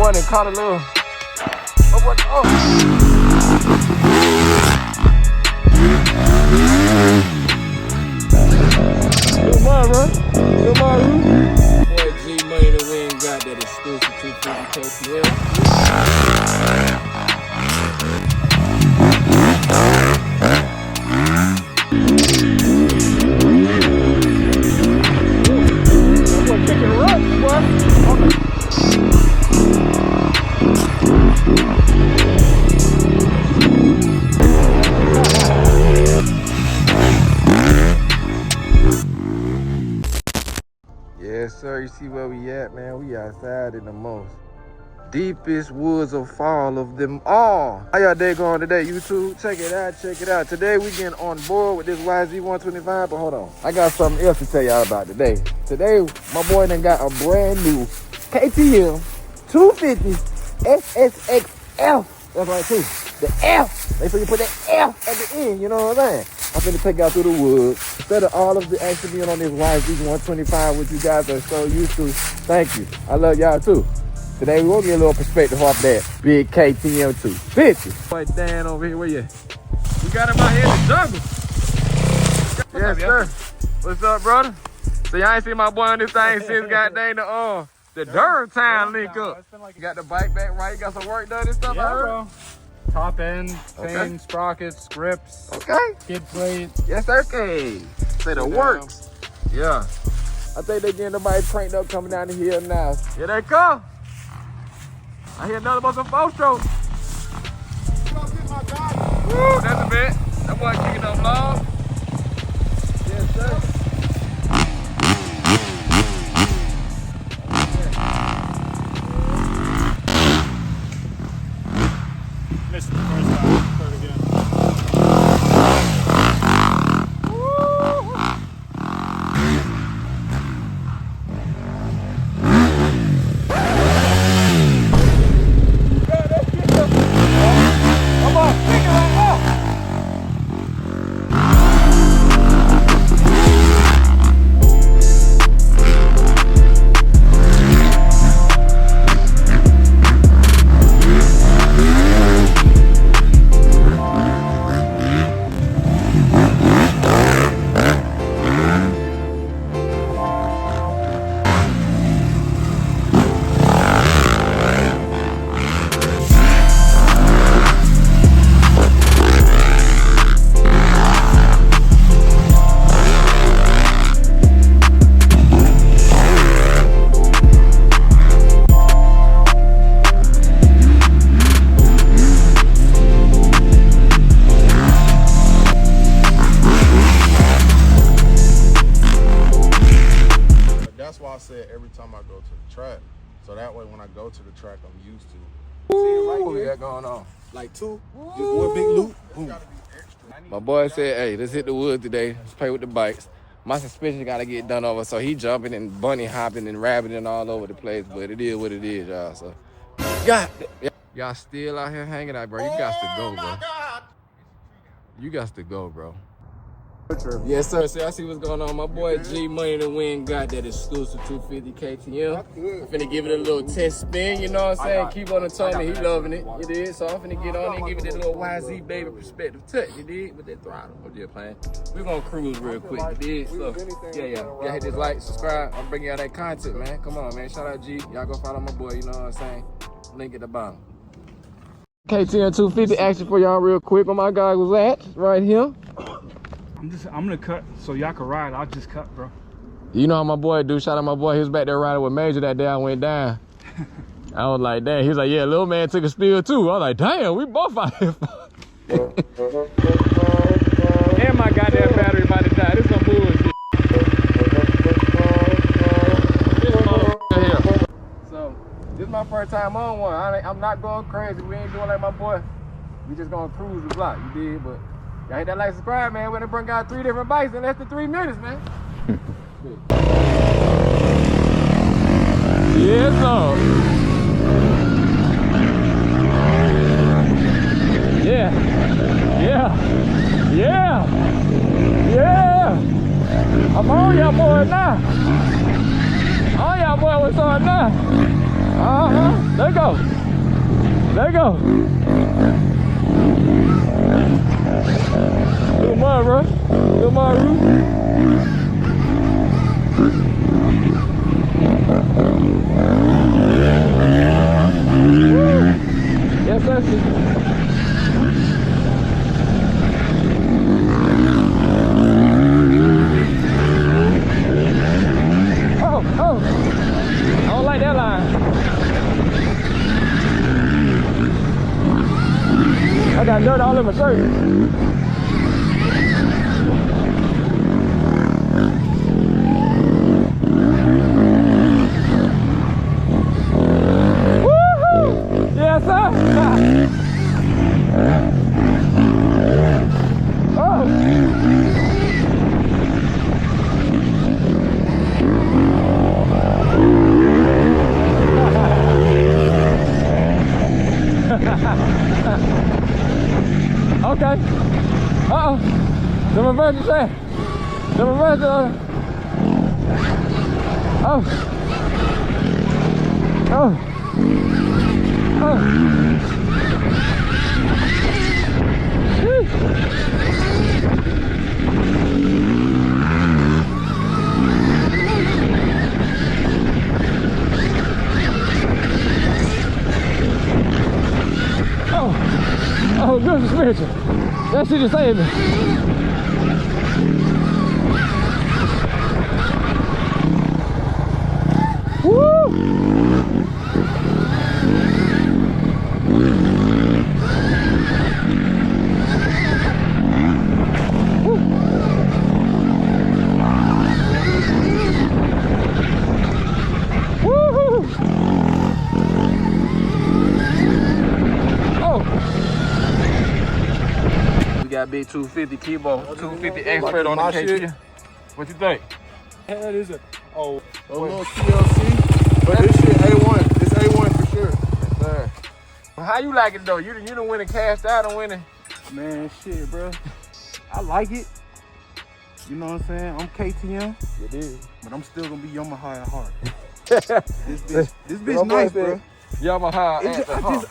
boy done caught a little. Oh, what? Oh. Good morning, bro. Good morning. Boy, G Money the Win got that exclusive 250 KTM. Kicking rocks, boy. Yes, sir. You see where we at, man? We outside in the most deepest woods of fall of them all. How y'all day going today, YouTube? Check it out, check it out. Today we getting on board with this YZ125, but hold on. I got something else to tell y'all about today. Today, my boy done got a brand new KTM 250 SXF. That's right, too. The F. Make sure you put that F at the end, you know what I'm saying? I'm finna take y'all through the woods. Instead of all of the action being on this YZ125, which you guys are so used to, thank you. I love y'all, too. Today we will get a little perspective off that big KTM 250. Boy, Dan over here, where you at? We got him out here in the jungle. Yes, sir. What's up, brother? So y'all ain't seen my boy on this thing since goddamn the Durham Town link up. You got the bike back right, you got some work done and stuff, yeah, I heard? bro. Top end, chain, sprockets, grips, skid plate. Yes, sir, okay. Say the works. Yeah. I think they getting somebody cranked up coming down the hill now. Here they come. I hear another about some 4-stroke. Woo, that's a bit. That boy kicking up long. Yes, sir. Missed it the first time. Start again. That's why I said every time I go to the track, so that way when I go to the track, I'm used to. What we got going on? Like two, just one big loop. Boom. My boy said, hey, let's hit the woods today. Let's play with the bikes. My suspension got to get done over, so he jumping and bunny hopping and rabbiting all over the place, but it is what it is, y'all. So, y'all still out here hanging out, bro. You got to go, bro. You got to go, bro. Yes, sir. See, I see what's going on. My boy G Money the Win got that exclusive 250 KTM. I'm finna give it a little test spin, you know what I'm saying? Keep on the tongue, he loving it. You did. So I'm finna get on it and give it that little YZ baby perspective touch. You did? With that throttle. I'm just playing. We're gonna cruise real quick. You did? So, yeah. Y'all hit this like, subscribe. I'm bringing y'all that content, man. Come on, man. Shout out G. Y'all go follow my boy, you know what I'm saying? Link at the bottom. KTM 250 action for y'all real quick. Where my guy was at, right here. I'm gonna cut so y'all can ride. I'll just cut, bro. You know how my boy do. Shout out my boy. He was back there riding with Major that day I went down. I was like, damn. He was like, yeah, little man took a spill too. I was like, damn, we both out here. And my goddamn battery about to die. This some bullshit. So, this is my first time on one. I'm not going crazy. We ain't doing like my boy. We just gonna cruise the block. You did, but y'all hit that like, subscribe, man. We're gonna bring out 3 different bikes in less than 3 minutes, man. Yes, sir. Yeah. I'm on y'all boy now. On y'all boy, what's on now? There you go. go. Let it go. Little mud, bro. Little mud, Roo. Yes, sir. Oh, I don't like that line. I got dirt all in my shirt. Woohoo! Yes, sir. Okay. Uh-oh. The reverse is there. The reverse is Oh. Oh. Oh. Oh, good suspension. That shit is saving me. Woo! Got big 250 Kibo, 250 expert on the KTM. What you think? That is a a little TLC, but this shit A1. It's A1 for sure. Yes, sir. Well, how you like it though? You done win and cashed out on winning. Man, shit, bro. I like it. You know what I'm saying? I'm KTM. It is. But I'm still gonna be Yamaha at heart. This bitch nice, bro. Yamaha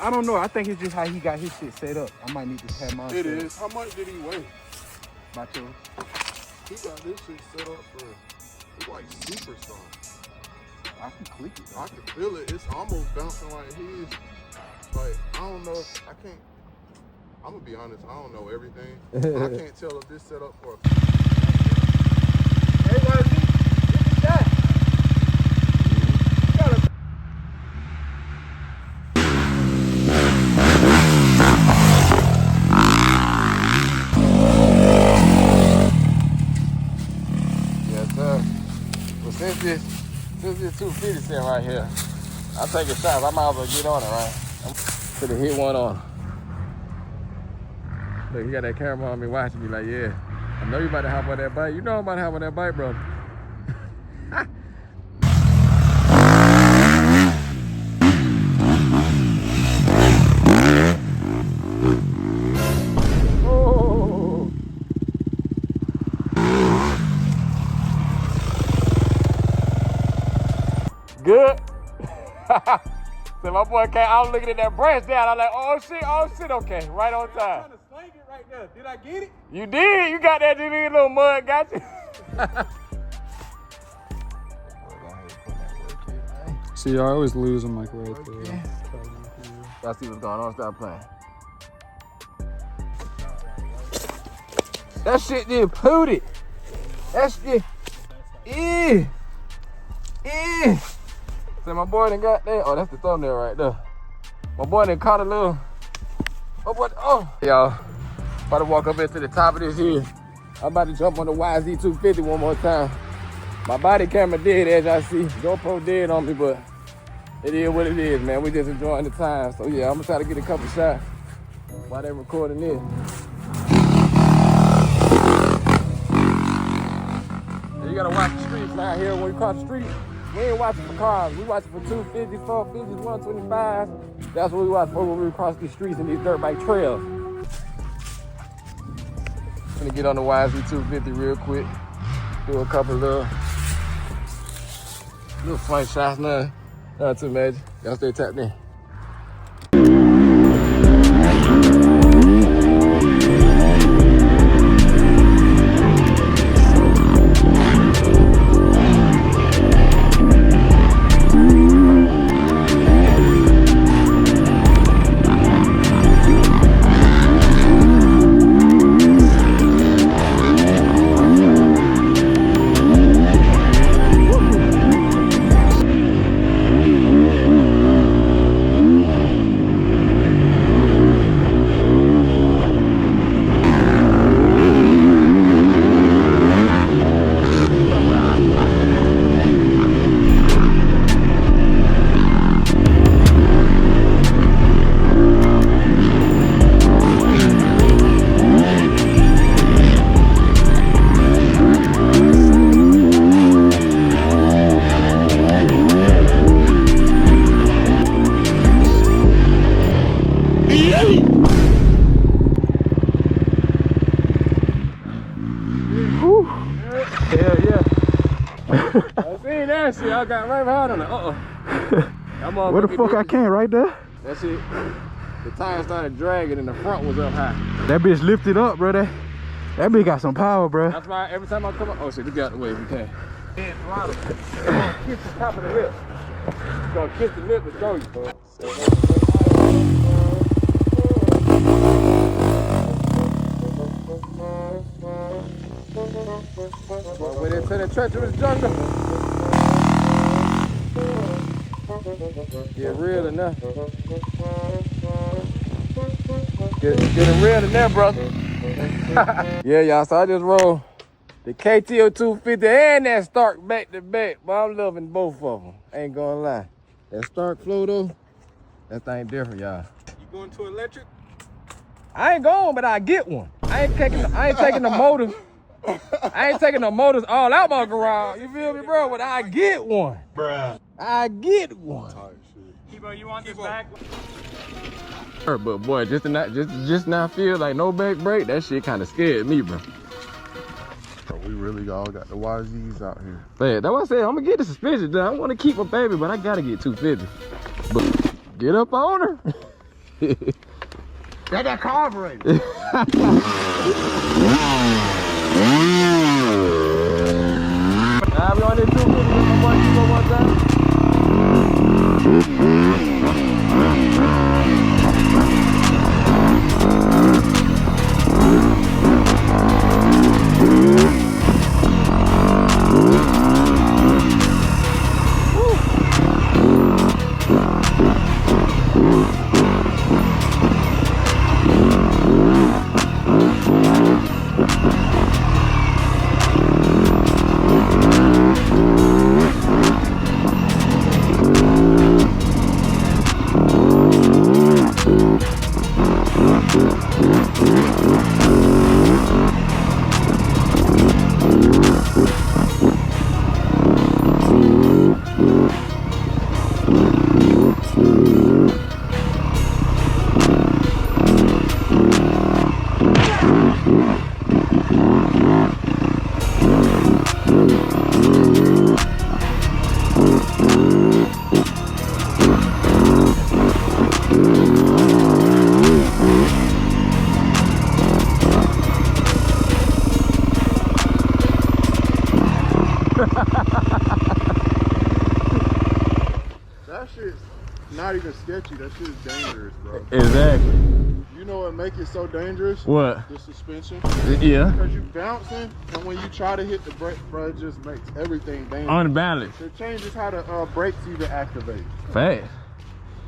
I don't know. I think it's just how he got his shit set up. I might need to have mine. It is. How much did he weigh? About two. He got this shit set up for like super soft. I can click it. I can feel it. It's almost bouncing like his. Like, I don't know. I can't. I'm gonna be honest. I don't know everything. But I can't tell if this set up for a. Hey, what is that? Since this 250 sitting right here, I'm taking shots. I might as well get on it, right? I'm gonna hit one on. Look, you got that camera on me watching me like, yeah, I know you about to hop on that bike. You know I'm about to hop on that bike, bro. Good. So my boy came, I was looking at that branch down. I'm like, oh shit, okay. Right on time. I'm trying to sling it right there. Did I get it? You did. You got that little mud, got you. See, I always lose them like right there. Y'all see what's going on, stop playing. That shit did pooted. That shit, So my boy done got that. Oh, that's the thumbnail right there. My boy done caught a little. Oh. Y'all, about to walk up into the top of this hill. I'm about to jump on the YZ250 one more time. My body camera dead, as y'all see. GoPro dead on me, but it is what it is, man. We just enjoying the time. So yeah, I'm gonna try to get a couple shots while they're recording this. You gotta watch the streets now here when you cross the street. We ain't watching for cars. We watching for 250s, 450s, 125s. That's what we watch for when we cross these streets and these dirt bike trails. Gonna get on the YZ250 real quick. Do a couple little flank shots, nothing too major. Y'all stay tapped in. Whew. Hell yeah. I seen that shit. I got right behind on it. Where the fuck I can't right there? That's it. The tire started dragging and the front was up high. That bitch lifted up, bro. That bitch got some power, bro. That's why every time I come up, oh shit, look out the way if you can. Head throttle. It's gonna kiss the top of the lip. It's gonna kiss the lip and throw you, bro. Well, went into the treacherous jungle. Get real enough. Get it real in there, brother. Yeah, y'all, so I just rolled the KTM 250 and that Stark back to back, but I'm loving both of them. Ain't gonna lie. That Stark flow though, that thing different, y'all. You going to electric? I ain't going, but I get one. I ain't taking the motors. I ain't taking the motors all out my garage. You feel me, bro? But I get one. Bruh. I get one. Kibo, you want this back? But boy, just now feel like no back brake. That shit kind of scared me, bro. So we really all got the YZs out here. Man, that's what I said. I'm gonna get the suspension done. I want to keep my baby, but I gotta get 250. But get up on her. That carburetor. Nah, we on this 250. My boy, you go one time. That shit's not even sketchy. That shit is dangerous, bro. Exactly. You know what make it so dangerous? What? The suspension. Yeah. Because you bouncing, and when you try to hit the brake, bro, it just makes everything dangerous. Unbalanced. It changes how the brakes even activate. Fast.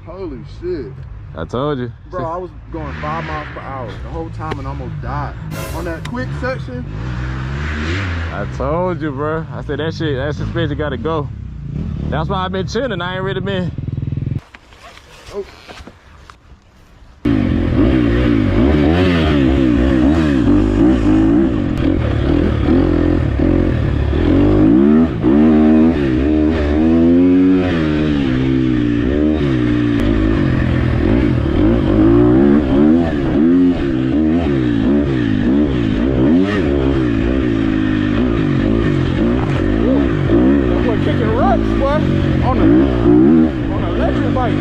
Holy shit. I told you. Bro, I was going 5 miles per hour the whole time and almost died. On that quick section. I told you, bro. I said that shit, that suspension gotta go. That's why I've been chilling. I ain't really been. Oh. Kicking ruts, boy, on an electric bike.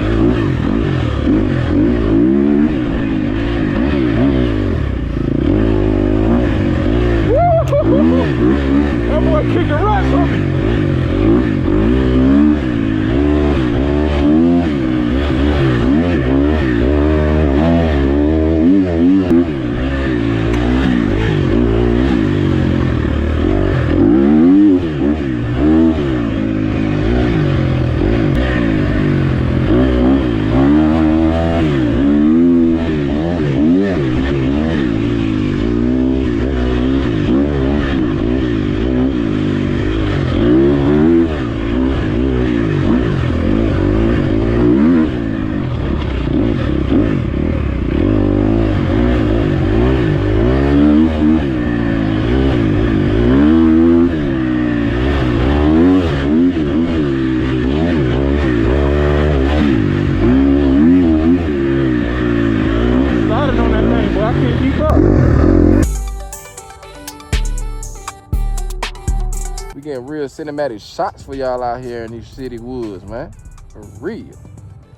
getting real cinematic shots for y'all out here in these city woods, man. For real.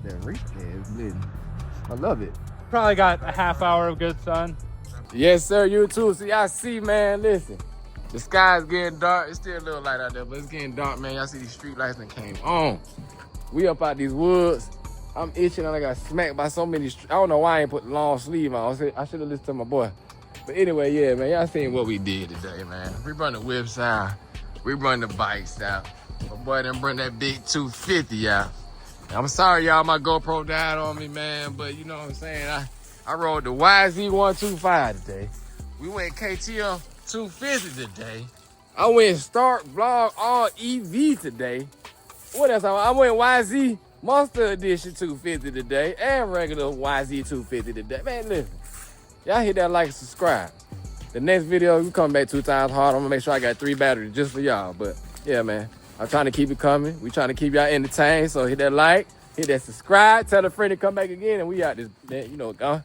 That reef there is lit. I love it. Probably got a half hour of good sun. Yes, sir, you too. See, I see, man, listen. The sky's getting dark. It's still a little light out there, but it's getting dark, man. Y'all see these street lights that came on. We up out these woods. I'm itching and I got smacked by so many. I don't know why I ain't put the long sleeve on. I should have listened to my boy. But anyway, yeah, man, y'all seen what we did today, man. We run the whips out. We run the bikes out. My boy done bring that big 250 out. I'm sorry, y'all, my GoPro died on me, man, but you know what I'm saying? I rode the YZ125 today. We went KTM 250 today. I went Start Vlog All EV today. What else? I went YZ Monster Edition 250 today and regular YZ 250 today. Man, listen, y'all hit that like and subscribe. The next video, we come back 2 times hard. I'm gonna make sure I got 3 batteries just for y'all. But yeah, man, I'm trying to keep it coming. We trying to keep y'all entertained. So hit that like, hit that subscribe, tell a friend to come back again, and we out this, you know, gone.